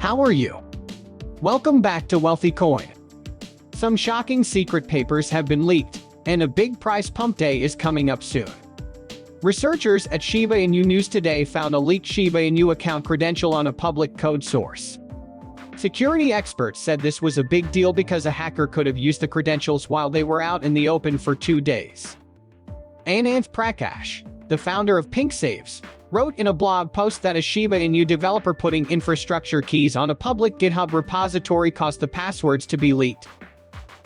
How are you? Welcome back to Wealthy Coin. Some shocking secret papers have been leaked, and a big price pump day is coming up soon. Researchers at Shiba Inu News today found a leaked Shiba Inu account credential on a public code source. Security experts said this was a big deal because a hacker could have used the credentials while they were out in the open for 2 days. Anant Prakash, the founder of Pink Saves, wrote in a blog post that a Shiba Inu developer putting infrastructure keys on a public GitHub repository caused the passwords to be leaked.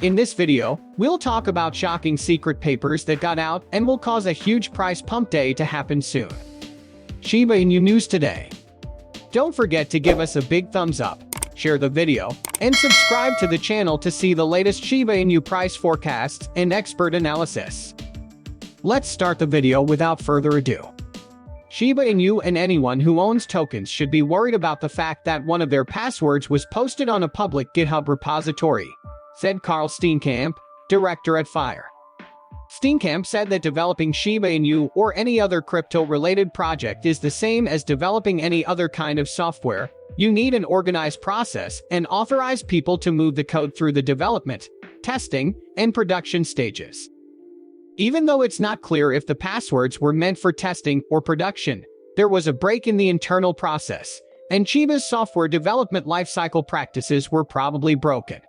In this video, we'll talk about shocking secret papers that got out and will cause a huge price pump day to happen soon. Shiba Inu News today. Don't forget to give us a big thumbs up, share the video, and subscribe to the channel to see the latest Shiba Inu price forecasts and expert analysis. Let's start the video without further ado. Shiba Inu and anyone who owns tokens should be worried about the fact that one of their passwords was posted on a public GitHub repository, said Carl Steenkamp, director at Fire. Steenkamp said that developing Shiba Inu or any other crypto-related project is the same as developing any other kind of software. You need an organized process and authorize people to move the code through the development, testing, and production stages. Even though it's not clear if the passwords were meant for testing or production, there was a break in the internal process, and Shiba's software development lifecycle practices were probably broken.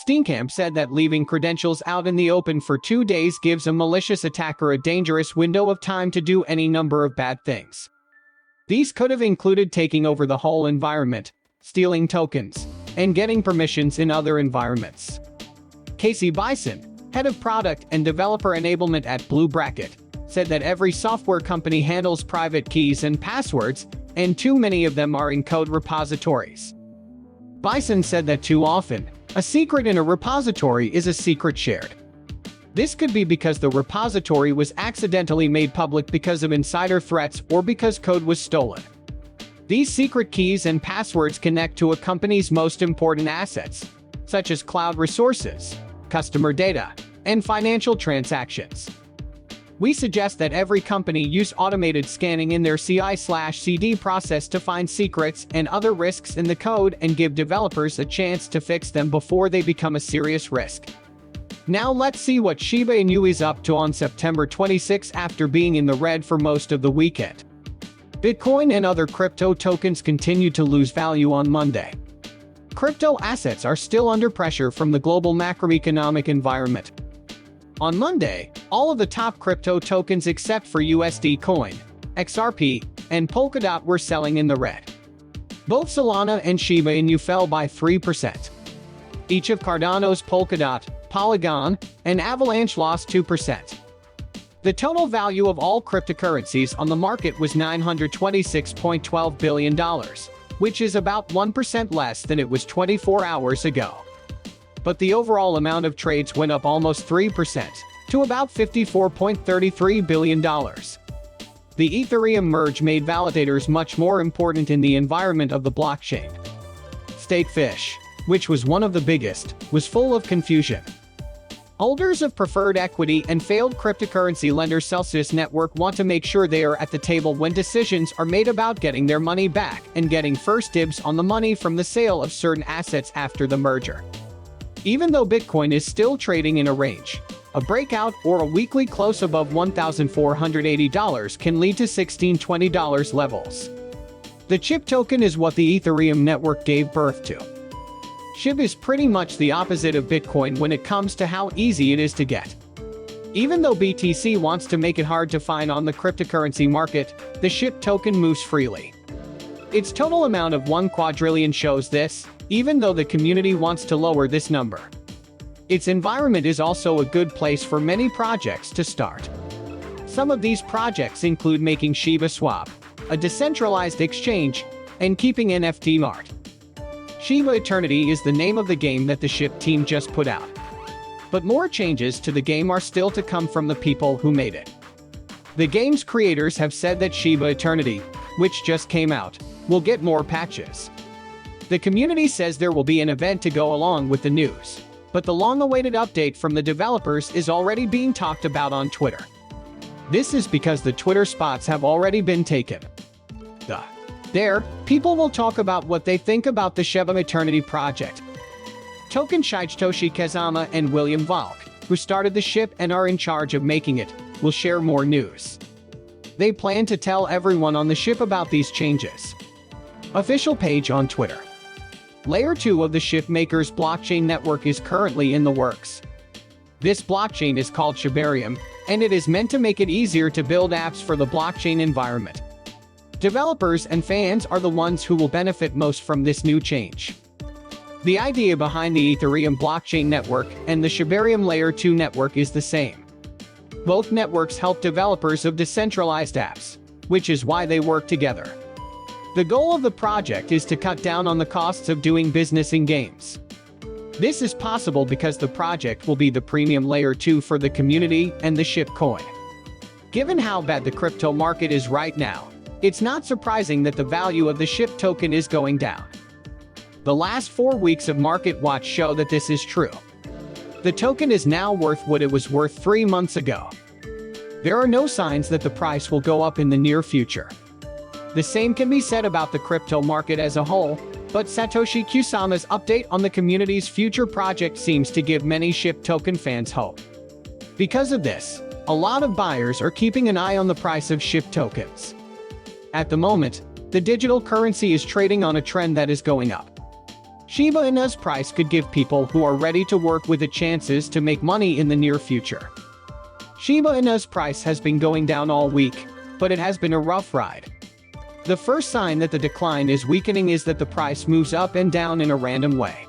Steenkamp said that leaving credentials out in the open for 2 days gives a malicious attacker a dangerous window of time to do any number of bad things. These could have included taking over the whole environment, stealing tokens, and getting permissions in other environments. Casey Bison, head of product and developer enablement at Blue Bracket, said that every software company handles private keys and passwords, and too many of them are in code repositories. Bison said that too often, a secret in a repository is a secret shared. This could be because the repository was accidentally made public because of insider threats or because code was stolen. These secret keys and passwords connect to a company's most important assets, such as cloud resources, customer data, and financial transactions. We suggest that every company use automated scanning in their CI/CD process to find secrets and other risks in the code and give developers a chance to fix them before they become a serious risk. Now let's see what Shiba Inu is up to on September 26 after being in the red for most of the weekend. Bitcoin and other crypto tokens continued to lose value on Monday. Crypto assets are still under pressure from the global macroeconomic environment. On Monday, all of the top crypto tokens except for USD Coin, XRP, and Polkadot were selling in the red. Both Solana and Shiba Inu fell by 3%. Each of Cardano's Polkadot, Polygon, and Avalanche lost 2%. The total value of all cryptocurrencies on the market was $926.12 billion, which is about 1% less than it was 24 hours ago. But the overall amount of trades went up almost 3%, to about $54.33 billion. The Ethereum merge made validators much more important in the environment of the blockchain. Statefish, which was one of the biggest, was full of confusion. Holders of preferred equity and failed cryptocurrency lender Celsius Network want to make sure they are at the table when decisions are made about getting their money back and getting first dibs on the money from the sale of certain assets after the merger. Even though Bitcoin is still trading in a range, a breakout or a weekly close above $1,480 can lead to $1,620 levels. The SHIB token is what the Ethereum network gave birth to. SHIB is pretty much the opposite of Bitcoin when it comes to how easy it is to get. Even though BTC wants to make it hard to find on the cryptocurrency market, the SHIB token moves freely. Its total amount of 1 quadrillion shows this, even though the community wants to lower this number. Its environment is also a good place for many projects to start. Some of these projects include making Shiba Swap, a decentralized exchange, and keeping NFT art. Shiba Eternity is the name of the game that the SHIB team just put out. But more changes to the game are still to come from the people who made it. The game's creators have said that Shiba Eternity, which just came out, will get more patches. The community says there will be an event to go along with the news, but the long-awaited update from the developers is already being talked about on Twitter. This is because the Twitter spots have already been taken. The There, people will talk about what they think about the Shiba Eternity project. Token Satoshi Kazama and William Valk, who started the SHIB and are in charge of making it, will share more news. They plan to tell everyone on the SHIB about these changes. Official page on Twitter. Layer 2 of the SHIB Makers blockchain network is currently in the works. This blockchain is called SHIBARIUM, and it is meant to make it easier to build apps for the blockchain environment. Developers and fans are the ones who will benefit most from this new change. The idea behind the Ethereum blockchain network and the SHIBARIUM Layer 2 network is the same. Both networks help developers of decentralized apps, which is why they work together. The goal of the project is to cut down on the costs of doing business in games. This is possible because the project will be the premium Layer 2 for the community and the SHIB coin. Given how bad the crypto market is right now, it's not surprising that the value of the SHIB token is going down. The last 4 weeks of Market Watch show that this is true. The token is now worth what it was worth 3 months ago. There are no signs that the price will go up in the near future. The same can be said about the crypto market as a whole, but Satoshi Kusama's update on the community's future project seems to give many SHIB token fans hope. Because of this, a lot of buyers are keeping an eye on the price of SHIB tokens. At the moment, the digital currency is trading on a trend that is going up. Shiba Inu's price could give people who are ready to work with it chances to make money in the near future. Shiba Inu's price has been going down all week, but it has been a rough ride. The first sign that the decline is weakening is that the price moves up and down in a random way.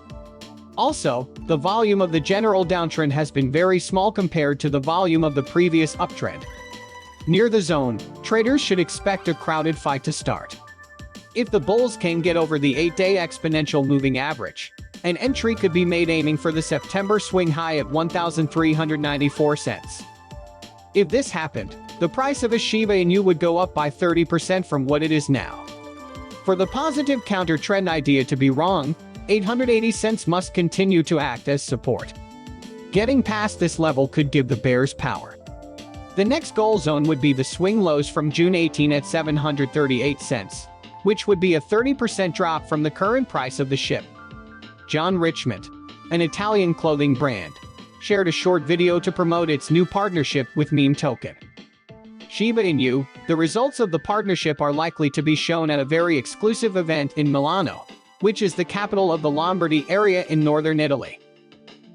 Also, the volume of the general downtrend has been very small compared to the volume of the previous uptrend. Near the zone, traders should expect a crowded fight to start. If the bulls can get over the 8-day exponential moving average, an entry could be made aiming for the September swing high at 1,394 cents. If this happened, the price of a Shiba Inu would go up by 30% from what it is now. For the positive counter-trend idea to be wrong, 880 cents must continue to act as support. Getting past this level could give the bears power. The next goal zone would be the swing lows from June 18 at 738 cents, which would be a 30% drop from the current price of the SHIB. John Richmond, an Italian clothing brand, shared a short video to promote its new partnership with Meme Token. Shiba Inu, the results of the partnership are likely to be shown at a very exclusive event in Milano, which is the capital of the Lombardy area in northern Italy.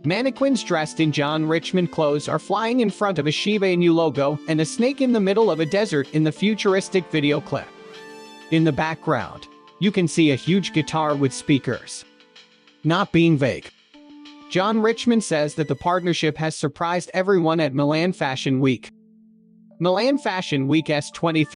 Mannequins dressed in John Richmond clothes are flying in front of a Shiba Inu logo and a snake in the middle of a desert in the futuristic video clip. In the background, you can see a huge guitar with speakers. Not being vague, John Richmond says that the partnership has surprised everyone at Milan Fashion Week. Milan Fashion Week S23